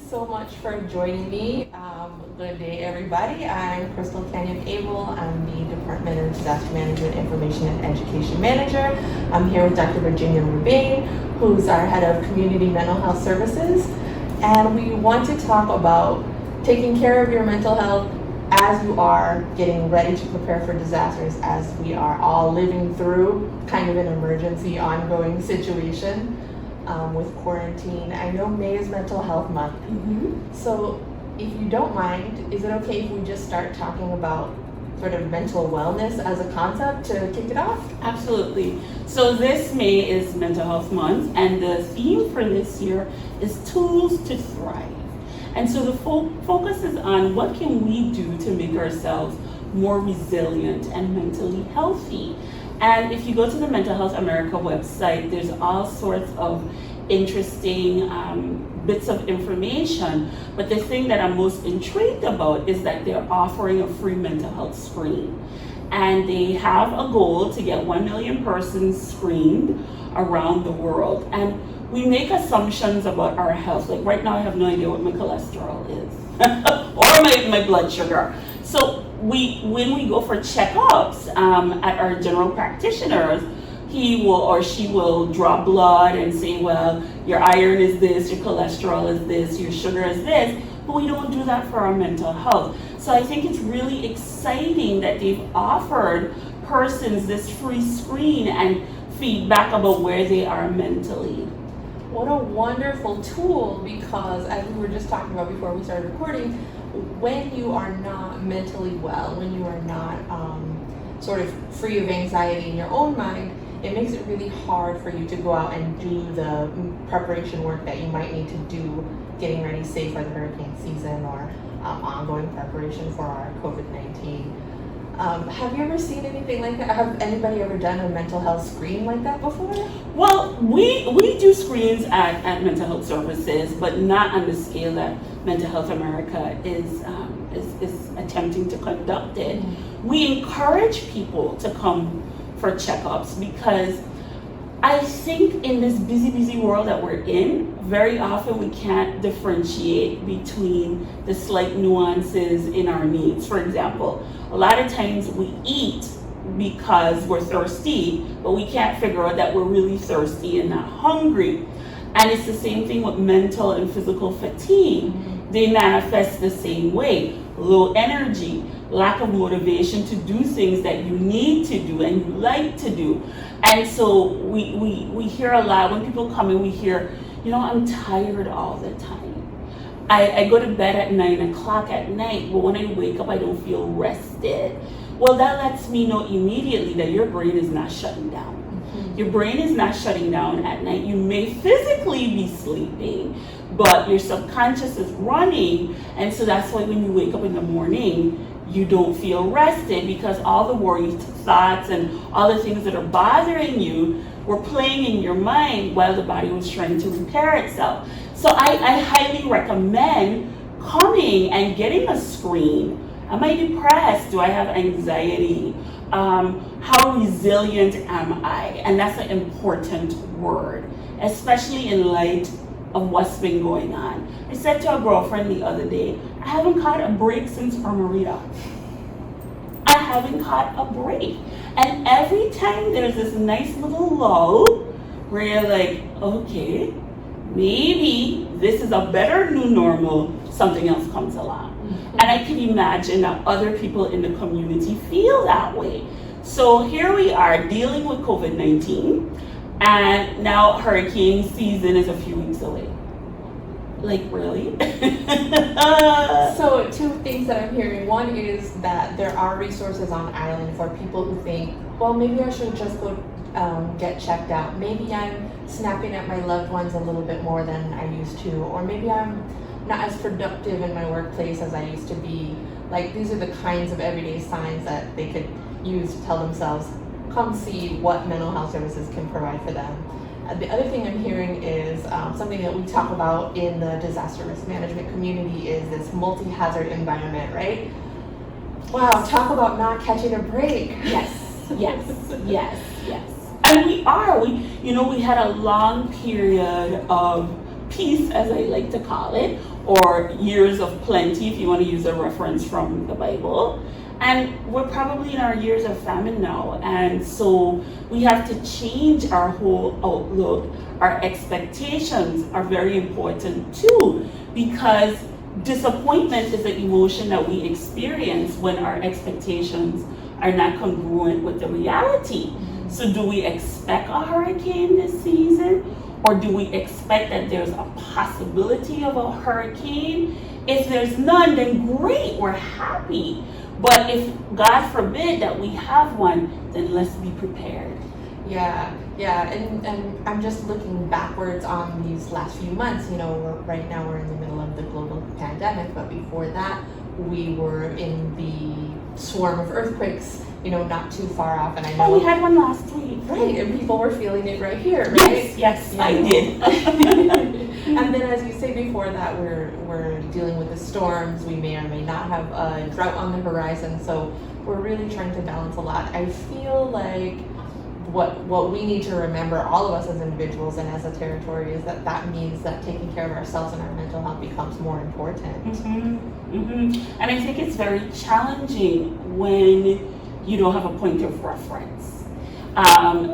so much for joining me. Good day, everybody. I'm Chrystall Kanyuck-Abel. I'm the Department of Disaster Management, Information and Education Manager. I'm here with Dr. Virginia Rubaine, who's our Head of Community Mental Health Services. And we want to talk about taking care of your mental health as you are getting ready to prepare for disasters, as we are all living through kind of an emergency ongoing situation with quarantine. I know May is Mental Health Month. So if you don't mind, is it okay if we just start talking about sort of mental wellness as a concept to kick it off? Absolutely. So this May is Mental Health Month, and the theme for this year is Tools to Thrive. And so the focus is on what can we do to make ourselves more resilient and mentally healthy. And if you go to the Mental Health America website, there's all sorts of interesting bits of information. But the thing that I'm most intrigued about is that they're offering a free mental health screen. And they have a goal to get 1 million persons screened around the world. And we make assumptions about our health. Like right now, I have no idea what my cholesterol is or my blood sugar. So when we go for checkups at our general practitioners, he will or she will draw blood and say, well, your iron is this, your cholesterol is this, your sugar is this, but we don't do that for our mental health. So I think it's really exciting that they've offered persons this free screen and feedback about where they are mentally. What a wonderful tool, because as we were just talking about before we started recording, when you are not mentally well, when you are not sort of free of anxiety in your own mind, it makes it really hard for you to go out and do the preparation work that you might need to do, getting ready, say, for the hurricane season or ongoing preparation for our COVID-19. Have you ever seen anything like that? Have anybody ever done a mental health screen like that before? Well, we do screens at Mental Health Services, but not on the scale that Mental Health America is attempting to conduct it. We encourage people to come for checkups because I think in this busy world that we're in, very often we can't differentiate between the slight nuances in our needs. For example, a lot of times we eat because we're thirsty, but we can't figure out that we're really thirsty and not hungry. And it's the same thing with mental and physical fatigue. They manifest the same way. Low energy, lack of motivation to do things that you need to do and you like to do. And so we hear a lot, when people come in, we hear, I'm tired all the time. I go to bed at 9 o'clock at night, but when I wake up, I don't feel rested. Well, that lets me know immediately that your brain is not shutting down. Your brain is not shutting down at night. You may physically be sleeping, but your subconscious is running. And so that's why when you wake up in the morning, you don't feel rested, because all the worries, thoughts, and all the things that are bothering you were playing in your mind while the body was trying to repair itself. So I highly recommend coming and getting a screen. Am I depressed? Do I have anxiety? How resilient am I? And that's an important word, especially in light of what's been going on. I said to a girlfriend the other day, I haven't caught a break since Maria. I haven't caught a break. And every time there's this nice little lull where you're like, okay, maybe this is a better new normal, something else comes along. And I can imagine that other people in the community feel that way. So here we are dealing with COVID-19, and now hurricane season is a few weeks away. Like, really? So 2 things that I'm hearing. One is that there are resources on island for people who think, well, maybe I should just go get checked out. Maybe I'm snapping at my loved ones a little bit more than I used to, or maybe I'm not as productive in my workplace as I used to be. Like, these are the kinds of everyday signs that they could use to tell themselves, come see what mental health services can provide for them. The other thing I'm hearing is something that we talk about in the disaster risk management community is this multi-hazard environment, right? Wow, talk about not catching a break. Yes. And we had a long period of peace, as I like to call it, or years of plenty, if you want to use a reference from the Bible. And we're probably in our years of famine now. And so we have to change our whole outlook. Our expectations are very important too, because disappointment is an emotion that we experience when our expectations are not congruent with the reality. So do we expect a hurricane this season? Or do we expect that there's a possibility of a hurricane? If there's none, then great, we're happy. But if God forbid that we have one, then let's be prepared. Yeah, and I'm just looking backwards on these last few months. You know, right now we're in the middle of the global pandemic, but before that, we were in the swarm of earthquakes, you know, not too far off. And I know we had one last week. Right, and people were feeling it right here, right? Yes, you know? I did. And then, as you say, before that, we're dealing with the storms. We may or may not have a drought on the horizon, so we're really trying to balance a lot. I feel like what we need to remember, all of us as individuals and as a territory, is that means that taking care of ourselves and our mental health becomes more important. And I think it's very challenging when you don't have a point of reference.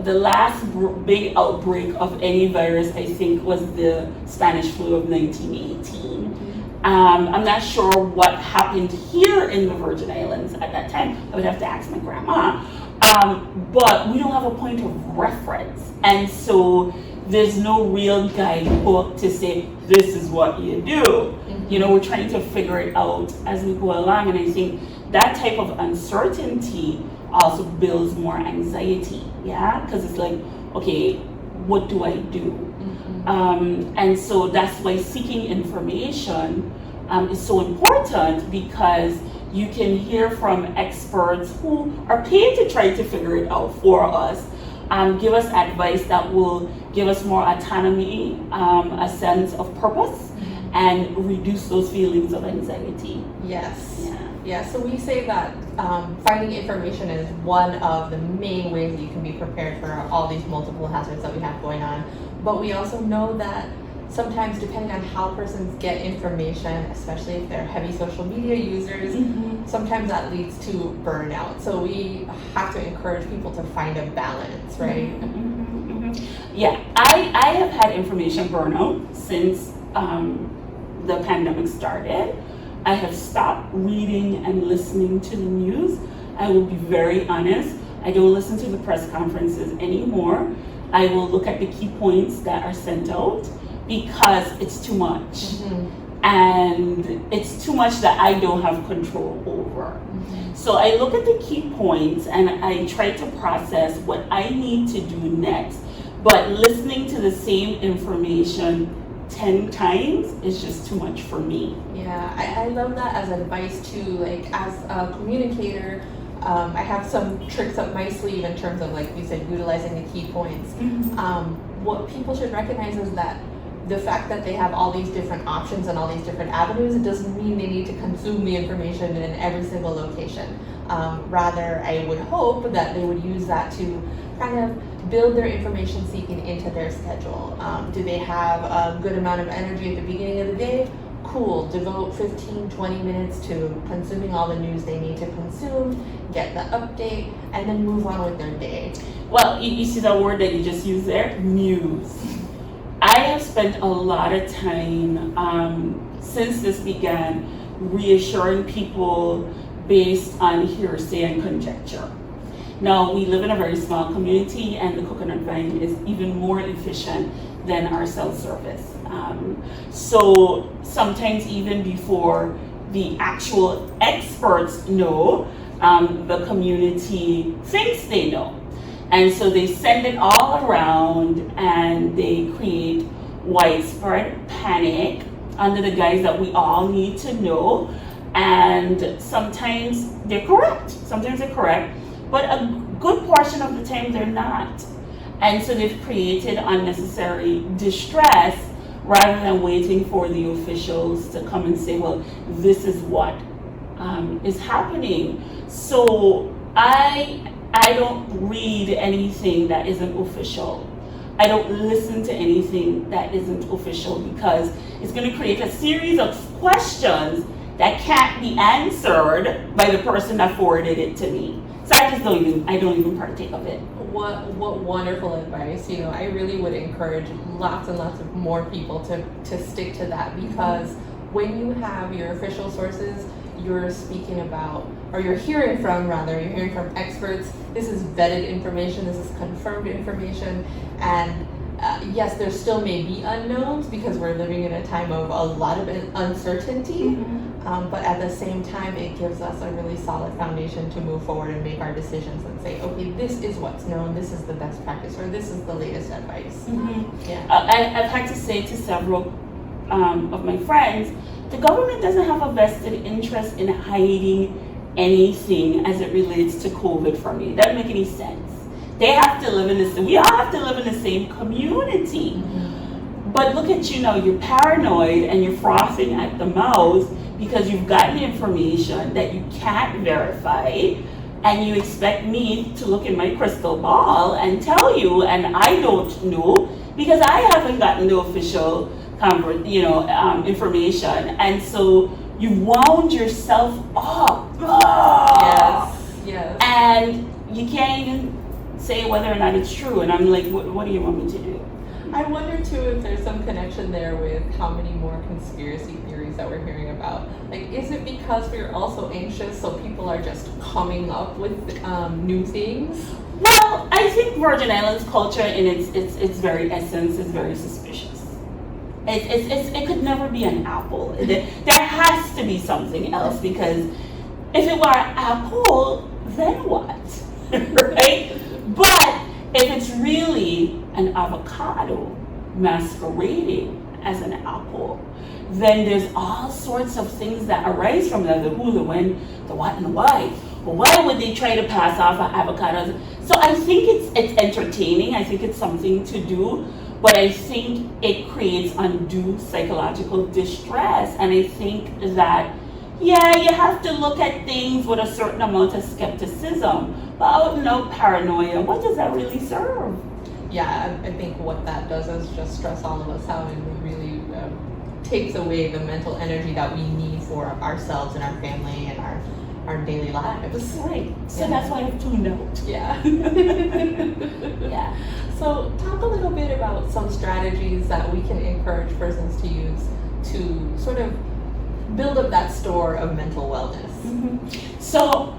The last big outbreak of any virus, I think, was the Spanish flu of 1918. I'm not sure what happened here in the Virgin Islands at that time. I would have to ask my grandma. But we don't have a point of reference. And so there's no real guidebook to say, this is what you do. You know, we're trying to figure it out as we go along. And I think that type of uncertainty also builds more anxiety, yeah? Because it's like, okay, what do I do? And so that's why seeking information is so important, because you can hear from experts who are paid to try to figure it out for us, give us advice that will give us more autonomy, a sense of purpose, and reduce those feelings of anxiety. Yes. Yeah, so we say that finding information is one of the main ways that you can be prepared for all these multiple hazards that we have going on. But we also know that sometimes, depending on how persons get information, especially if they're heavy social media users, sometimes that leads to burnout. So we have to encourage people to find a balance, right? Yeah, I have had information burnout since the pandemic started. I have stopped reading and listening to the news. I will be very honest. I don't listen to the press conferences anymore. I will look at the key points that are sent out, because it's too much. And it's too much that I don't have control over. So I look at the key points and I try to process what I need to do next. But listening to the same information 10 times is just too much for me. Yeah, I love that as advice too. Like, as a communicator, I have some tricks up my sleeve in terms of, like you said, utilizing the key points. What people should recognize is that the fact that they have all these different options and all these different avenues, it doesn't mean they need to consume the information in every single location. Rather, I would hope that they would use that to kind of build their information seeking into their schedule. Do they have a good amount of energy at the beginning of the day? Cool, devote 15-20 minutes to consuming all the news they need to consume, get the update, and then move on with their day. Well, you see the word that you just used there, news. I have spent a lot of time since this began reassuring people based on hearsay and conjecture. Now, we live in a very small community, and the Coconut Vine is even more efficient than our cell service. So sometimes even before the actual experts know, the community thinks they know. And so they send it all around and they create widespread panic under the guise that we all need to know. And sometimes they're correct. But a good portion of the time they're not. And so they've created unnecessary distress rather than waiting for the officials to come and say, well, this is what is happening. So I don't read anything that isn't official. I don't listen to anything that isn't official, because it's going to create a series of questions that can't be answered by the person that forwarded it to me. So I don't even partake of it. What wonderful advice. You know, I really would encourage lots and lots of more people to stick to that, because when you have your official sources, you're speaking about, or you're hearing from experts. This is vetted information, this is confirmed information, and yes, there still may be unknowns because we're living in a time of a lot of uncertainty, but at the same time, it gives us a really solid foundation to move forward and make our decisions and say, okay, this is what's known, this is the best practice, or this is the latest advice. Yeah. I've had to say to several of my friends, the government doesn't have a vested interest in hiding anything as it relates to COVID from you. It doesn't make any sense. They have to live in this, we all have to live in the same community. But look at you now, you're paranoid and you're frothing at the mouth because you've gotten information that you can't verify, and you expect me to look in my crystal ball and tell you, and I don't know because I haven't gotten the official information, and so you wound yourself up. Yes. And you can't even say whether or not it's true. And I'm like, what do you want me to do? I wonder too if there's some connection there with how many more conspiracy theories that we're hearing about. Like, is it because we're also anxious, so people are just coming up with new things? Well, I think Virgin Islands culture in its very essence is very suspicious. It could never be an apple. There has to be something else, because if it were an apple, then what? Right? But if it's really an avocado masquerading as an apple, then there's all sorts of things that arise from that, the who, the when, the what, and the why. Well, why would they try to pass off an avocado? So I think it's entertaining. I think it's something to do. But I think it creates undue psychological distress. And I think that, yeah, you have to look at things with a certain amount of skepticism. But out and out paranoia, what does that really serve? Yeah, I think what that does is just stress all of us out, and it really takes away the mental energy that we need for ourselves and our family and our daily lives. Right. So that's why I've tuned out. Yeah. Yeah. So talk a little bit about some strategies that we can encourage persons to use to sort of build up that store of mental wellness. So,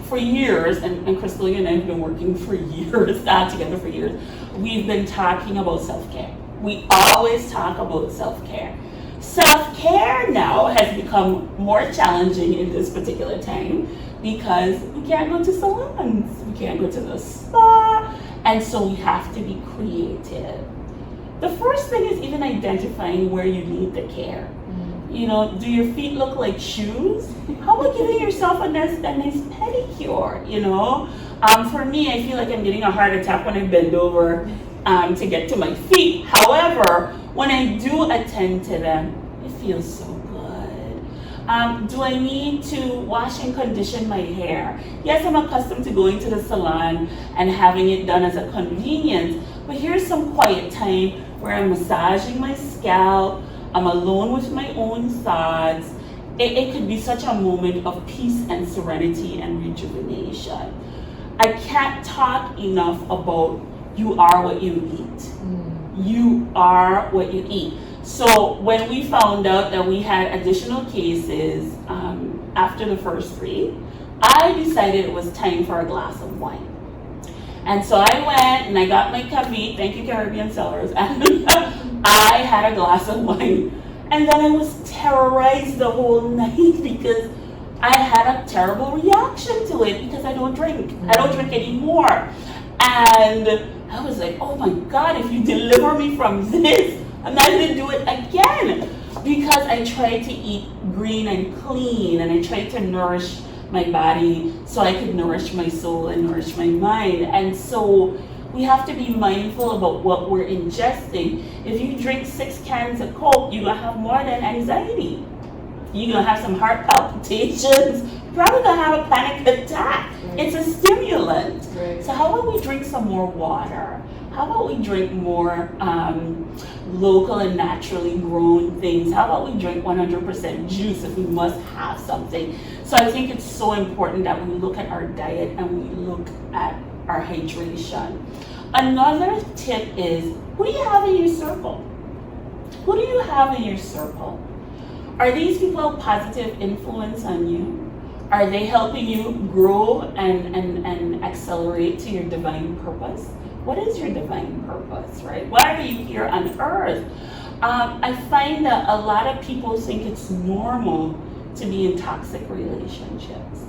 for years, and Chrystall, you and I have been working for years, together for years, we've been talking about self-care. We always talk about self-care. Self-care now has become more challenging in this particular time because we can't go to salons, we can't go to the spa, and so we have to be creative. The first thing is even identifying where you need the care. Do your feet look like shoes? How about giving yourself a nice pedicure, For me, I feel like I'm getting a heart attack when I bend over to get to my feet. However, when I do attend to them, it feels so good. Do I need to wash and condition my hair? Yes, I'm accustomed to going to the salon and having it done as a convenience, but here's some quiet time where I'm massaging my scalp, I'm alone with my own thoughts. It could be such a moment of peace and serenity and rejuvenation. I can't talk enough about you are what you eat. You are what you eat. So when we found out that we had additional cases after the first 3, I decided it was time for a glass of wine. And so I went and I got my Cavite, thank you Caribbean Cellars, and I had a glass of wine. And then I was terrorized the whole night because I had a terrible reaction to it because I don't drink. I don't drink anymore. And I was like, oh my God, if you deliver me from this, I'm not going to do it again. Because I tried to eat green and clean, and I tried to nourish my body so I could nourish my soul and nourish my mind. And so we have to be mindful about what we're ingesting. If you drink 6 cans of Coke, you're going to have more than anxiety. You're going to have some heart palpitations. You're probably going to have a panic attack. It's a stimulant. So So how about we drink some more water? How about we drink more local and naturally grown things? How about we drink 100% juice if we must have something? So I think it's so important that we look at our diet and we look at our hydration. Another tip is, who do you have in your circle? Who do you have in your circle? Are these people a positive influence on you? Are they helping you grow and accelerate to your divine purpose? What is your divine purpose, right? Why are you here on earth? I find that a lot of people think it's normal to be in toxic relationships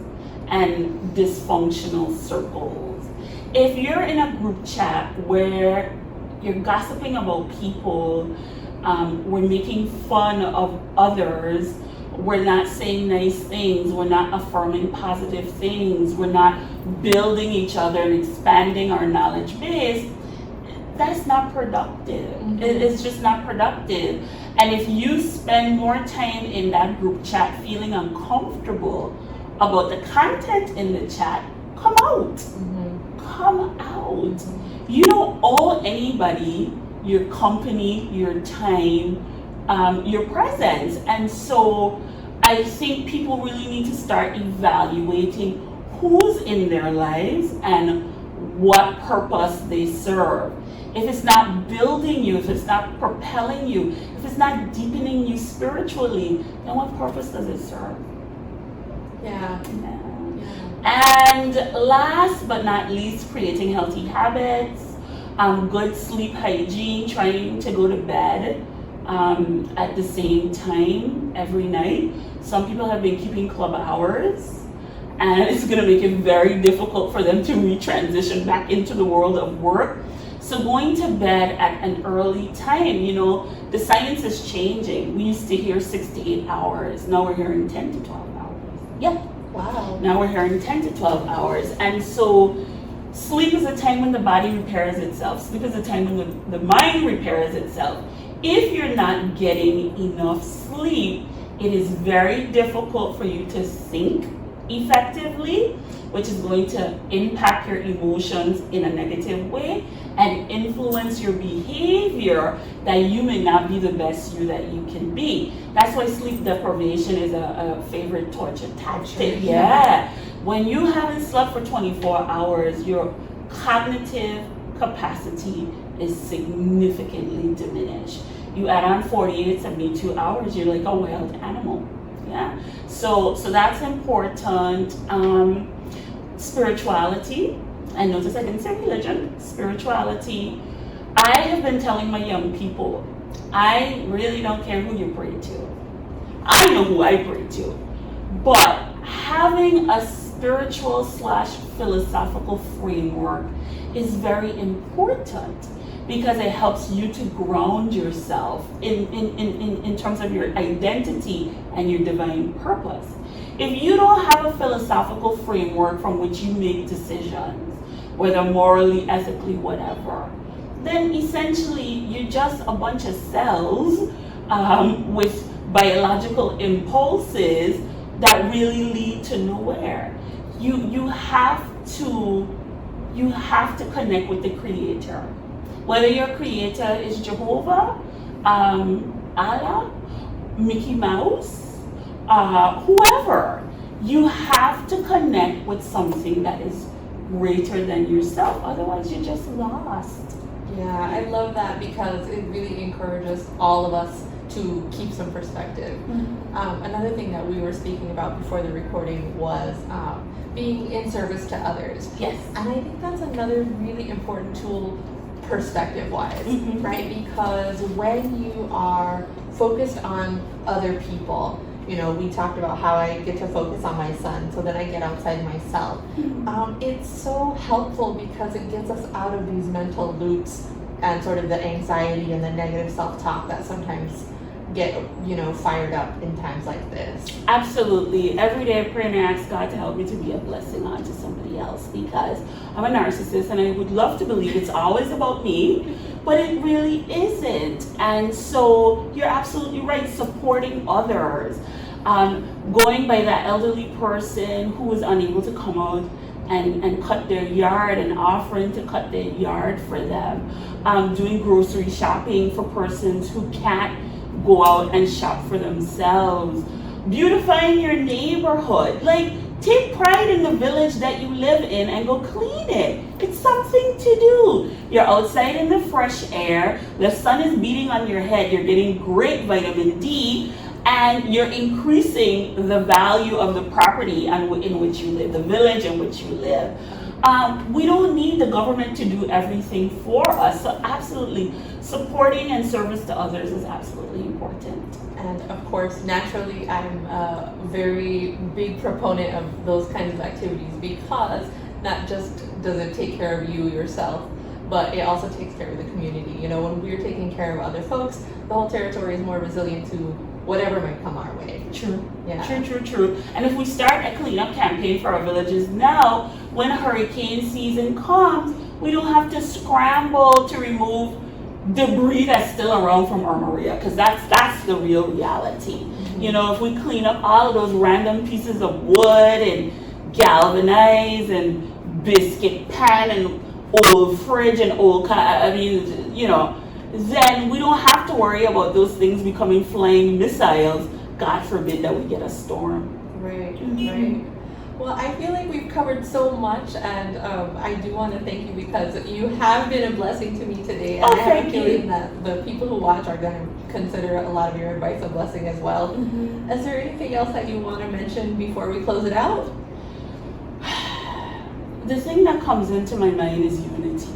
and dysfunctional circles. If you're in a group chat where you're gossiping about people, we're making fun of others, we're not saying nice things, we're not affirming positive things, we're not building each other and expanding our knowledge base, that's not productive. It's just not productive. And if you spend more time in that group chat feeling uncomfortable about the content in the chat, come out. Come out. You don't owe anybody your company, your time, your presence. And so I think people really need to start evaluating who's in their lives and what purpose they serve. If it's not building you, if it's not propelling you, if it's not deepening you spiritually, then what purpose does it serve? Yeah. And last but not least, creating healthy habits, good sleep hygiene, trying to go to bed at the same time every night. Some people have been keeping club hours, and it's going to make it very difficult for them to retransition back into the world of work. So going to bed at an early time, you know, the science is changing. We used to hear 6 to 8 hours. Now we're hearing 10 to 12 hours. Yeah. Wow. Now we're hearing 10 to 12 hours. And so sleep is a time when the body repairs itself. Sleep is a time when the mind repairs itself. If you're not getting enough sleep, it is very difficult for you to think effectively, which is going to impact your emotions in a negative way and influence your behavior that you may not be the best you that you can be. That's why sleep deprivation is a favorite torture tactic. Yeah. When you haven't slept for 24 hours, your cognitive capacity is significantly diminished. You add on 48, 72 hours, you're like a wild animal. Yeah. So that's important. Spirituality. I notice I didn't say religion. Spirituality. I have been telling my young people, I really don't care who you pray to. I know who I pray to. But having a spiritual / philosophical framework is very important, because it helps you to ground yourself in terms of your identity and your divine purpose. If you don't have a philosophical framework from which you make decisions, whether morally, ethically, whatever, then essentially you're just a bunch of cells with biological impulses that really lead to nowhere. You have to connect with the Creator. Whether your Creator is Jehovah, Allah, Mickey Mouse, whoever, you have to connect with something that is greater than yourself. Otherwise, you're just lost. Yeah, I love that, because it really encourages all of us to keep some perspective. Another thing that we were speaking about before the recording was being in service to others. Yes. And I think that's another really important tool, perspective-wise, right? Because when you are focused on other people, you know, we talked about how I get to focus on my son, so then I get outside myself. It's so helpful because it gets us out of these mental loops and sort of the anxiety and the negative self-talk that sometimes get, you know, fired up in times like this. Absolutely. Every day I pray and I ask God to help me to be a blessing onto somebody else, because I'm a narcissist and I would love to believe it's always about me, but it really isn't. And so you're absolutely right, supporting others. Going by that elderly person who was unable to come out and cut their yard and offering to cut their yard for them. Doing grocery shopping for persons who can't go out and shop for themselves. Beautifying your neighborhood. Like, take pride in the village that you live in and go clean it. It's something to do. You're outside in the fresh air, the sun is beating on your head, you're getting great vitamin D, and you're increasing the value of the property in which you live, the village in which you live. We don't need the government to do everything for us, so absolutely, supporting and service to others is absolutely important. And of course, naturally, I'm a very big proponent of those kinds of activities, because not just does it take care of you yourself, but it also takes care of the community. You know, when we're taking care of other folks, the whole territory is more resilient to whatever might come our way. True. Yeah. True. And if we start a cleanup campaign for our villages now, when hurricane season comes, we don't have to scramble to remove debris that's still around from Irma Maria, because that's the real reality. Mm-hmm. You know, if we clean up all of those random pieces of wood and galvanize and biscuit pan and old fridge and old then we don't have to worry about those things becoming flying missiles. God forbid that we get a storm. Right, Mm-hmm. right. Well, I feel like we've covered so much, and I do want to thank you, because you have been a blessing to me today. And I have a feeling that the people who watch are going to consider a lot of your advice a blessing as well. Mm-hmm. Is there anything else that you want to mention before we close it out? The thing that comes into my mind is unity.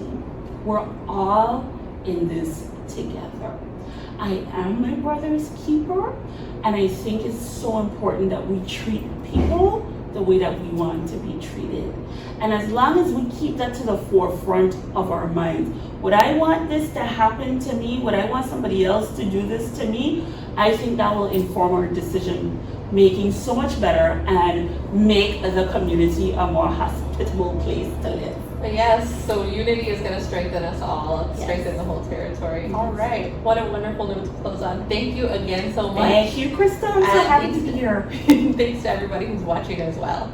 We're all in this together. I am my brother's keeper, and I think it's so important that we treat people the way that we want to be treated. And as long as we keep that to the forefront of our minds, would I want this to happen to me? Would I want somebody else to do this to me? I think that will inform our decision making so much better and make the community a more hospitable place to live. But yes, so unity is going to strengthen us all, strengthen the whole territory. All right, what a wonderful note to close on. Thank you again so much. Thank you, Chrystall. I'm so happy to be here. Thanks to everybody who's watching as well.